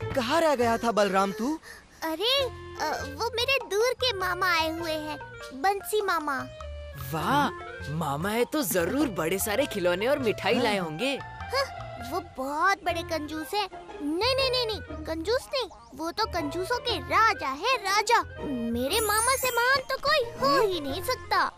कहाँ रह गया था बलराम तू? अरे वो मेरे दूर के मामा आए हुए हैं, बंसी मामा। वाह, मामा है तो जरूर बड़े सारे खिलौने और मिठाई लाए होंगे। हाँ, वो बहुत बड़े कंजूस है। नहीं नहीं नहीं नहीं, कंजूस नहीं, वो तो कंजूसों के राजा है, राजा। मेरे मामा से महान तो कोई हो ही नहीं सकता।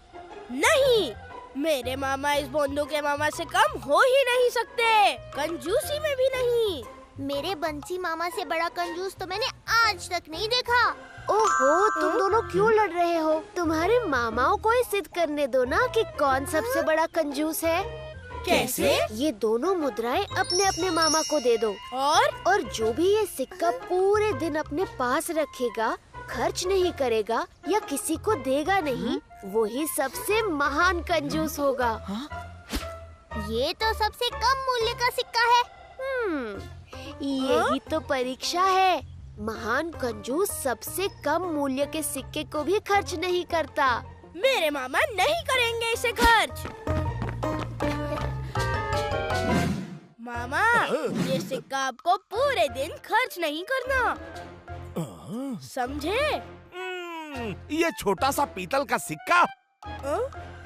नहीं, मेरे मामा इस बोंदू के मामा से कम हो ही नहीं सकते, कंजूसी में भी नहीं। मेरे बंसी मामा से बड़ा कंजूस तो मैंने आज तक नहीं देखा। ओहो, तुम दोनों क्यों लड़ रहे हो? तुम्हारे मामाओं को ही सिद्ध करने दो ना कि कौन सबसे बड़ा कंजूस है। कैसे? ये दोनों मुद्राएं अपने अपने मामा को दे दो, और जो भी ये सिक्का पूरे दिन अपने पास रखेगा, खर्च नहीं करेगा या किसी को देगा नहीं, वो ही सबसे महान कंजूस होगा। ये तो सबसे कम मूल्य का सिक्का है। यही तो परीक्षा है। महान कंजूस सबसे कम मूल्य के सिक्के को भी खर्च नहीं करता। मेरे मामा नहीं करेंगे इसे खर्च। मामा, ये सिक्का आपको पूरे दिन खर्च नहीं करना, समझे? ये छोटा सा पीतल का सिक्का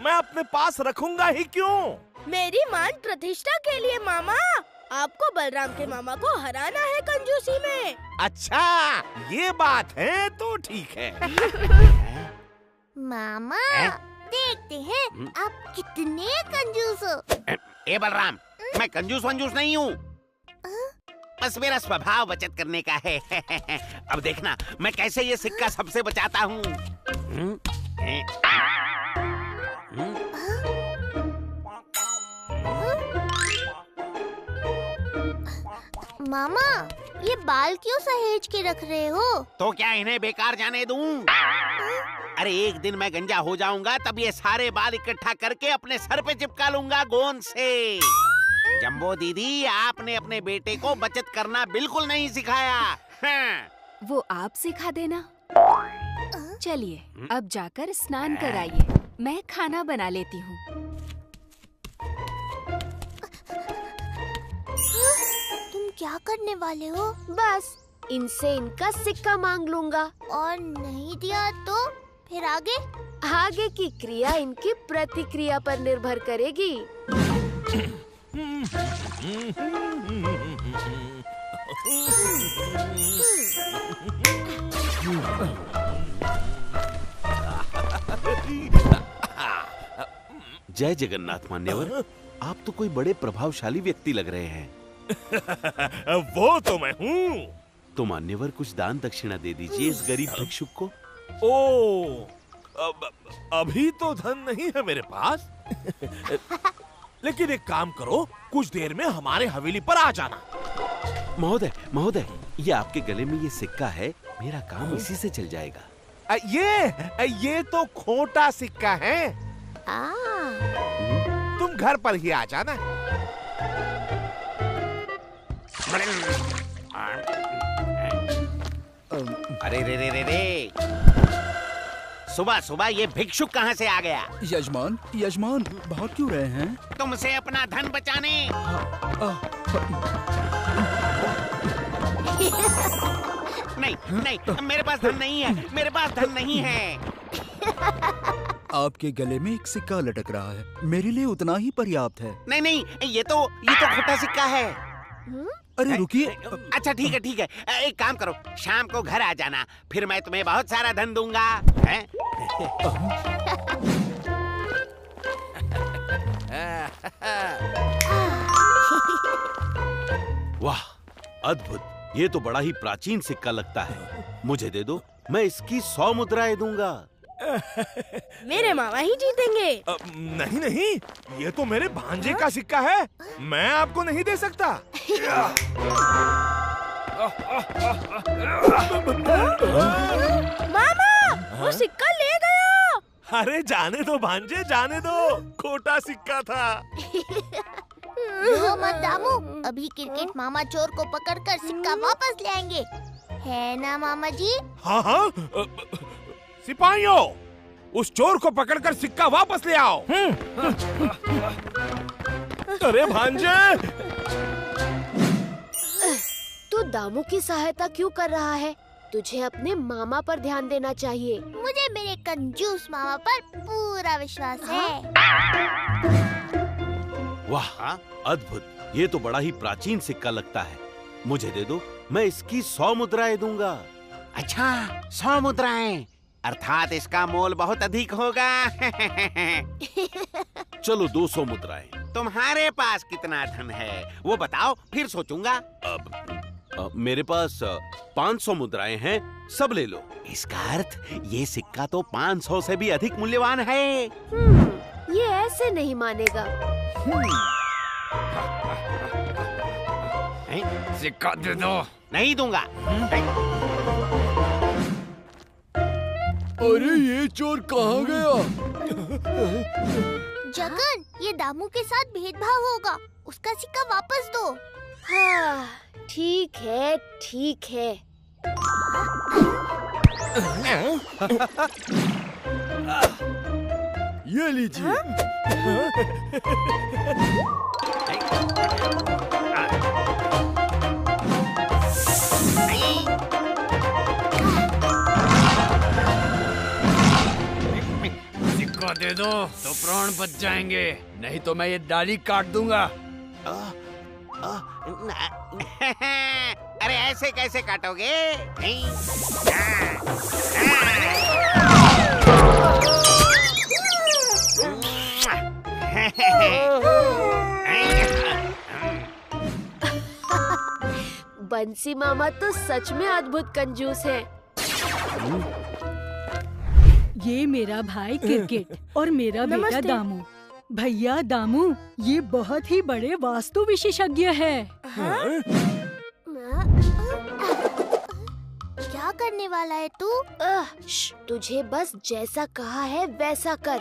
मैं अपने पास रखूंगा ही क्यों? मेरी मान प्रतिष्ठा के लिए मामा, आपको बलराम के मामा को हराना है कंजूसी में। अच्छा, ये बात है तो ठीक है। मामा, देखते हैं आप कितने कंजूस हो। ए बलराम, मैं कंजूस वंजूस नहीं हूँ, बस मेरा स्वभाव बचत करने का है। अब देखना मैं कैसे ये सिक्का सबसे बचाता हूँ। मामा, ये बाल क्यों सहेज के रख रहे हो? तो क्या इन्हें बेकार जाने दूं? अरे एक दिन मैं गंजा हो जाऊंगा, तब ये सारे बाल इकट्ठा करके अपने सर पे चिपका लूंगा गोंद से। जम्बो दीदी, आपने अपने बेटे को बचत करना बिल्कुल नहीं सिखाया। हाँ। वो आप सिखा देना। चलिए, अब जाकर स्नान कराइए, मैं खाना बना लेती हूँ। तुम क्या करने वाले हो? बस इनसे इनका सिक्का मांग लूंगा। और नहीं दिया तो फिर आगे? आगे की क्रिया इनकी प्रतिक्रिया पर निर्भर करेगी। जय जगन्नाथ मान्यवर, आप तो कोई बड़े प्रभावशाली व्यक्ति लग रहे हैं। वो तो मैं हूँ। तो मान्यवर, कुछ दान दक्षिणा दे दीजिए इस गरीब भिक्षुक को। अभी तो धन नहीं है मेरे पास। लेकिन एक काम करो, कुछ देर में हमारे हवेली पर आ जाना। महोदय, महोदय, ये आपके गले में ये सिक्का है, मेरा काम इसी से चल जाएगा। ये तो खोटा सिक्का है। तुम घर पर ही आ जाना। अरे रे रे रे रे, सुबह सुबह ये भिक्षुक कहाँ से आ गया? यजमान, यजमान, भाग क्यों रहे हैं? तुमसे अपना धन बचाने। नहीं नहीं, मेरे पास धन नहीं है, मेरे पास धन नहीं है। आपके गले में एक सिक्का लटक रहा है, मेरे लिए उतना ही पर्याप्त है। नहीं नहीं, ये तो खोटा सिक्का है। अरे रुकिए। अच्छा ठीक है ठीक है, एक काम करो, शाम को घर आ जाना, फिर मैं तुम्हें बहुत सारा धन दूंगा। वाह, अद्भुत, ये तो बड़ा ही प्राचीन सिक्का लगता है। मुझे दे दो, मैं इसकी 100 मुद्राएं दूंगा। मेरे मामा ही जीतेंगे। नहीं नहीं, ये तो मेरे भांजे का सिक्का है, मैं आपको नहीं दे सकता। मामा, वो सिक्का ले गया। अरे जाने दो भांजे, जाने दो, खोटा सिक्का था। रो मत दामू, अभी क्रिकेट मामा चोर को पकड़कर सिक्का वापस ले आएंगे, है ना मामा जी? हाँ हाँ, सिपाहियों, उस चोर को पकड़कर सिक्का वापस ले आओ। अरे भांजे, तू दामू की सहायता क्यों कर रहा है? तुझे अपने मामा पर ध्यान देना चाहिए। मुझे मेरे कंजूस मामा पर पूरा विश्वास है। वाह, अद्भुत। ये तो बड़ा ही प्राचीन सिक्का लगता है। मुझे दे दो, मैं इसकी 100 मुद्राएं दूंगा। अच्छा, 100 मुद्राएं, अर्थात इसका मोल बहुत अधिक होगा। चलो 200 मुद्राएं। तुम्हारे पास कितना धन है वो बताओ, फिर सोचूंगा। मेरे पास 500 मुद्राएं हैं, सब ले लो। इसका अर्थ ये सिक्का तो 500 से भी अधिक मूल्यवान है। ये ऐसे नहीं मानेगा। सिक्का दे दो। नहीं दूंगा। अरे ये चोर कहाँ गया? जगन, ये दामू के साथ भेदभाव होगा। उसका सिक्का वापस दो। हाँ, ठीक है, ठीक है। ये लीजिए। सिक्का दे दो तो प्राण बच जाएंगे, नहीं तो मैं ये डाली काट दूंगा। अरे ऐसे कैसे काटोगे? बंसी मामा तो सच में अद्भुत कंजूस है। ये मेरा भाई क्रिकेट और मेरा बेटा दामू। भैया दामू, ये बहुत ही बड़े वास्तु विशेषज्ञ है। क्या करने वाला है तू? तुझे बस जैसा कहा है वैसा कर।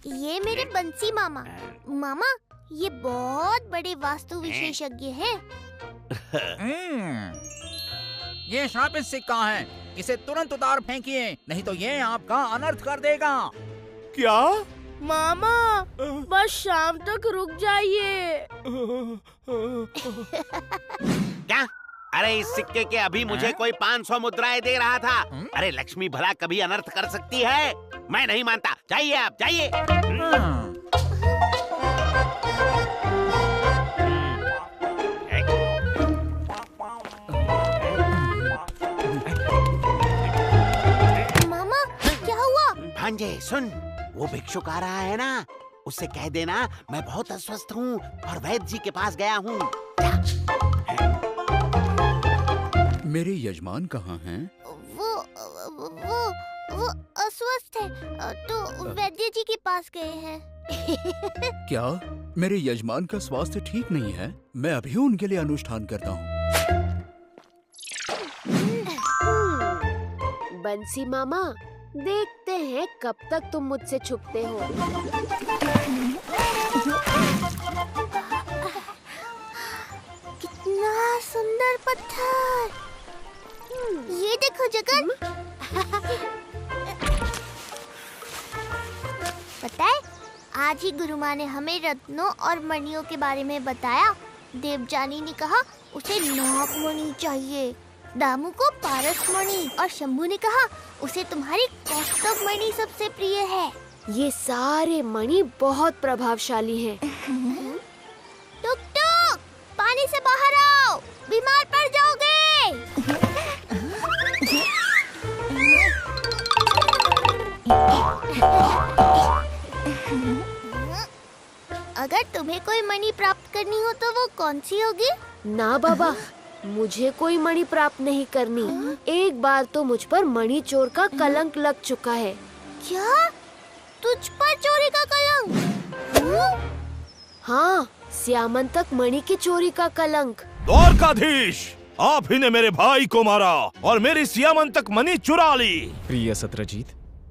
ये मेरे बंसी मामा। मामा, ये बहुत बड़े वास्तु विशेषज्ञ हैं। ये शापित सिक्का है, इसे तुरंत उतार फेंकिए, नहीं तो ये आपका अनर्थ कर देगा। क्या? मामा, बस शाम तक रुक जाइए। क्या? अरे इस सिक्के के अभी मुझे कोई 500 मुद्राएं दे रहा था। अरे लक्ष्मी भला कभी अनर्थ कर सकती है? मैं नहीं मानता। जाइए आप, जाइए। मामा, क्या हुआ? भांजे सुन, वो भिक्षुक आ रहा है ना, उससे कह देना मैं बहुत अस्वस्थ हूँ और वैद्य जी के पास गया हूँ। मेरे यजमान कहाँ हैं? वो अस्वस्थ है, तो वैद्य जी के पास गए हैं। क्या मेरे यजमान का स्वास्थ्य ठीक नहीं है? मैं अभी उनके लिए अनुष्ठान करता हूँ। बंसी मामा, देखते हैं कब तक तुम मुझसे छुपते हो। कितना सुंदर पत्थर। ये देखो जगन। पता है, आज ही गुरु माँ ने हमें रत्नों और मणियों के बारे में बताया। देवजानी ने कहा उसे नाग मणि चाहिए, दामू को पारस मणि और शंभू ने कहा उसे तुम्हारी कौस्तुभ मणि सबसे प्रिय है। ये सारे मणि बहुत प्रभावशाली हैं। टुक टुक, पानी से बाहर आओ, बीमार पड़ जाओगे। अगर तुम्हें कोई मणि प्राप्त करनी हो तो वो कौन सी होगी? ना बाबा, मुझे कोई मणि प्राप्त नहीं करनी। एक बार तो मुझ पर मणि चोर का कलंक लग चुका है। क्या? तुझ पर चोरी का कलंक? हाँ, श्यामंतक मणि की चोरी का कलंक। द्वारकाधीश, आप ही ने मेरे भाई को मारा और मेरी श्यामंतक मणि चुरा ली। प्रिय सत्रजीत,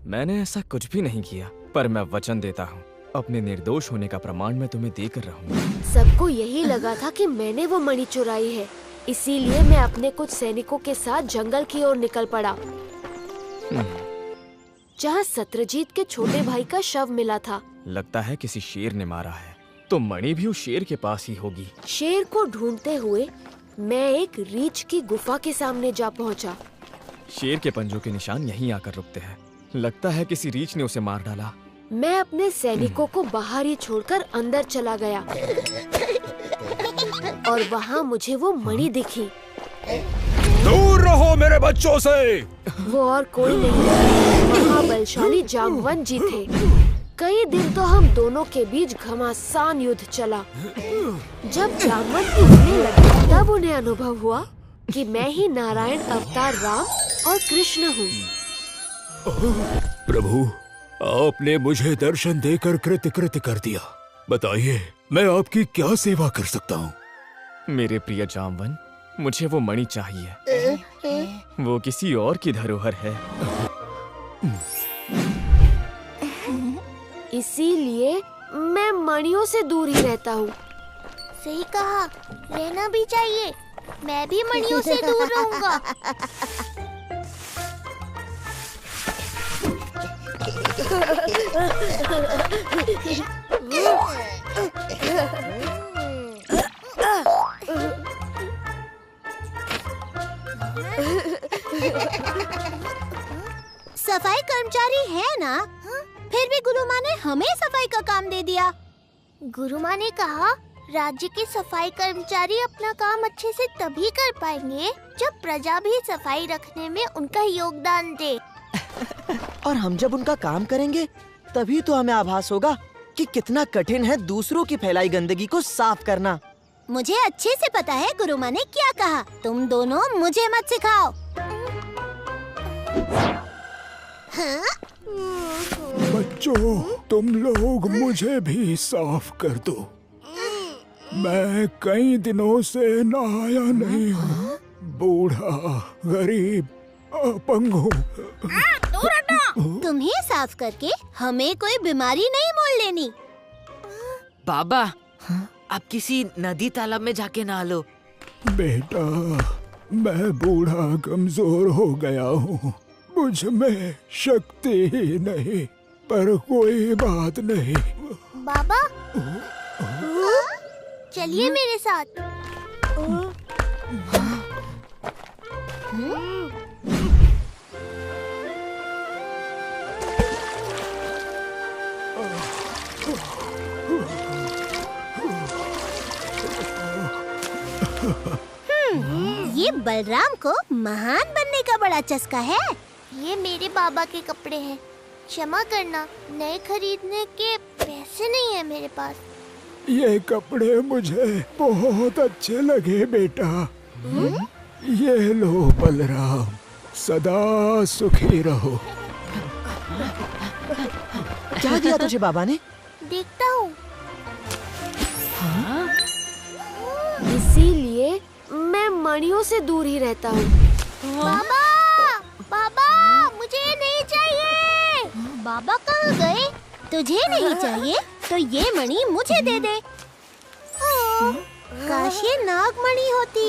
मैंने ऐसा कुछ भी नहीं किया, पर मैं वचन देता हूँ अपने निर्दोष होने का प्रमाण मैं तुम्हें देकर रहूंगा। सबको यही लगा था कि मैंने वो मणि चुराई है, इसीलिए मैं अपने कुछ सैनिकों के साथ जंगल की ओर निकल पड़ा। जहाँ सत्यजीत के छोटे भाई का शव मिला था। लगता है किसी शेर ने मारा है, तो मणि भी उस शेर के पास ही होगी। शेर को ढूंढते हुए मैं एक रीछ की गुफा के सामने जा पहुंचा। शेर के पंजों के निशान यहीं आकर रुकते हैं। लगता है किसी रीछ ने उसे मार डाला। मैं अपने सैनिकों को बाहर ही छोड़कर अंदर चला गया और वहाँ मुझे वो मणि दिखी। दूर रहो मेरे बच्चों से। वो और कोई नहीं, महाबलशाली जाम्बवन जी थे। कई दिन तो हम दोनों के बीच घमासान युद्ध चला। जब जाम्बवन टूटने लगे तब उन्हें अनुभव हुआ कि मैं ही नारायण अवतार राम और कृष्ण हूँ। प्रभु, आपने मुझे दर्शन देकर कृतकृत्य कर दिया। बताइए, मैं आपकी क्या सेवा कर सकता हूँ? मेरे प्रिय जाम्बवन, मुझे वो मणि चाहिए। वो किसी और की धरोहर है। इसीलिए मैं मणियों से दूर ही रहता हूँ। सही कहा, रहना भी चाहिए। मैं भी मणियों से दूर रहूंगा। सफाई कर्मचारी है ना? फिर भी गुरु माँ ने हमें सफाई का काम दे दिया। गुरु माँ ने कहा राज्य के सफाई कर्मचारी अपना काम अच्छे से तभी कर पाएंगे जब प्रजा भी सफाई रखने में उनका योगदान दे। और हम जब उनका काम करेंगे तभी तो हमें आभास होगा कि कितना कठिन है दूसरों की फैलाई गंदगी को साफ करना। मुझे अच्छे से पता है गुरु माँ ने क्या कहा। तुम दोनों मुझे मत सिखाओ। हाँ? बच्चों, तुम लोग मुझे भी साफ कर दो। मैं कई दिनों से नहाया नहीं हूँ। बूढ़ा, गरीब, अपंग हूँ। तुम्हें साफ करके हमें कोई बीमारी नहीं मोल लेनी। बाबा, आप किसी नदी तालाब में जाके नहा लो। बेटा, मैं बूढ़ा कमजोर हो गया हूँ। मुझ में शक्ति ही नहीं, पर कोई बात नहीं। बाबा, चलिए मेरे साथ। ये बलराम को महान बनने का बड़ा चस्का है। ये मेरे बाबा के कपड़े हैं। क्षमा करना, नए खरीदने के पैसे नहीं है मेरे पास। ये कपड़े मुझे बहुत अच्छे लगे बेटा। ये लो बलराम, सदा सुखी रहो। क्या दिया तुझे बाबा ने? देखता हूँ। इसीलिए मैं मणियों से दूर ही रहता हूँ। बाबा, बाबा, मुझे नहीं चाहिए। बाबा कहाँ गए? तुझे नहीं चाहिए तो ये मणि मुझे दे दे। काश ये नागमणि होती।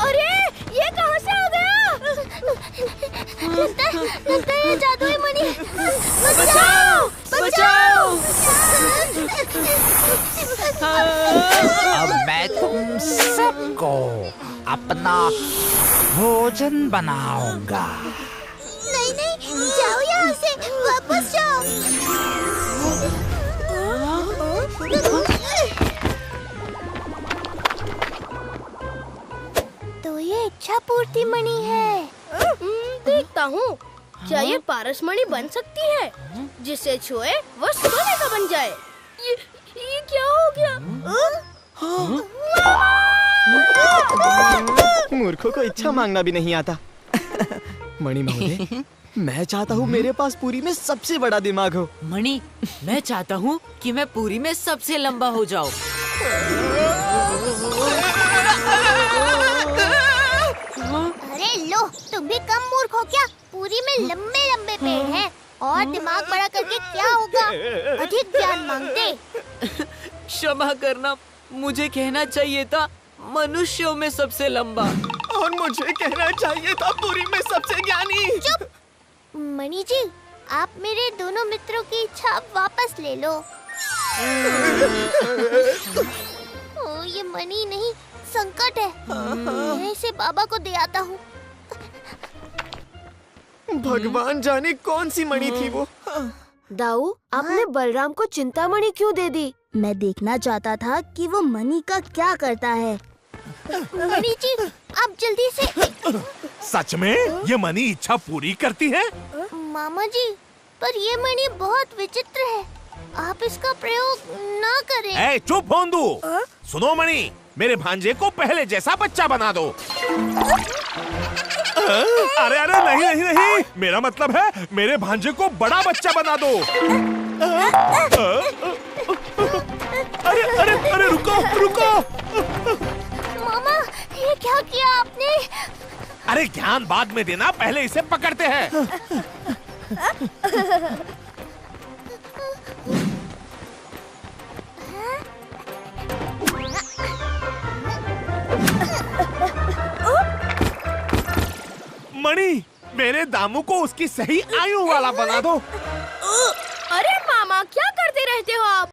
अरे, ये कहाँ से आ गया? लगता है जादुई मणि। बचाओ! बचाओ! अब मैं तुम सबको अपना भोजन बनाऊंगा। नहीं नहीं, जाओ यहाँ से, वापस जाओ। तो ये इच्छा पूर्ति मणि है। देखता हूँ, क्या ये पारसमणि बन सकती है? जिसे छुए वो सोने का बन जाए। ये क्या हो गया? मूर्खों को इच्छा मांगना भी नहीं आता। मणि महोदय, मैं चाहता हूँ मेरे पास पूरी में सबसे बड़ा दिमाग हो। मणि, मैं चाहता हूँ कि मैं पूरी में सबसे लंबा हो जाऊँ। अरे लो, तुम भी कम मूर्ख हो क्या? पूरी में लंबे लंबे पेड़ हैं और दिमाग बड़ा करके क्या होगा? अधिक ज्ञान मांगते। क्षमा करना, मुझे कहना चाहिए था मनुष्यों में सबसे लंबा। और मुझे कहना चाहिए था पुरी में सबसे ज्ञानी। चुप! मणि जी, आप मेरे दोनों मित्रों की इच्छा वापस ले लो। ओ, ये मणि नहीं, संकट है। मैं इसे बाबा को दे आता हूँ। भगवान जाने कौन सी मणि थी वो। दाऊ, आपने बलराम को चिंतामणि क्यों दे दी? मैं देखना चाहता था कि वो मणि का क्या करता है। मणि जी, आप जल्दी से। सच में ये मणि इच्छा पूरी करती है? मामा जी, पर ये मणि बहुत विचित्र है, आप इसका प्रयोग ना करें। ए, चुप भोंदू। सुनो मणि, मेरे भांजे को पहले जैसा बच्चा बना दो। अरे अरे नहीं नहीं नहीं, मेरा मतलब है मेरे भांजे को बड़ा बच्चा बना दो। अरे अरे अरे रुको रुको। मामा, ये क्या किया आपने? अरे ज्ञान बाद में देना, पहले इसे पकड़ते हैं। मणि, मेरे दामू को उसकी सही आयु वाला बना दो। अरे मामा, क्या करते रहते हो आप?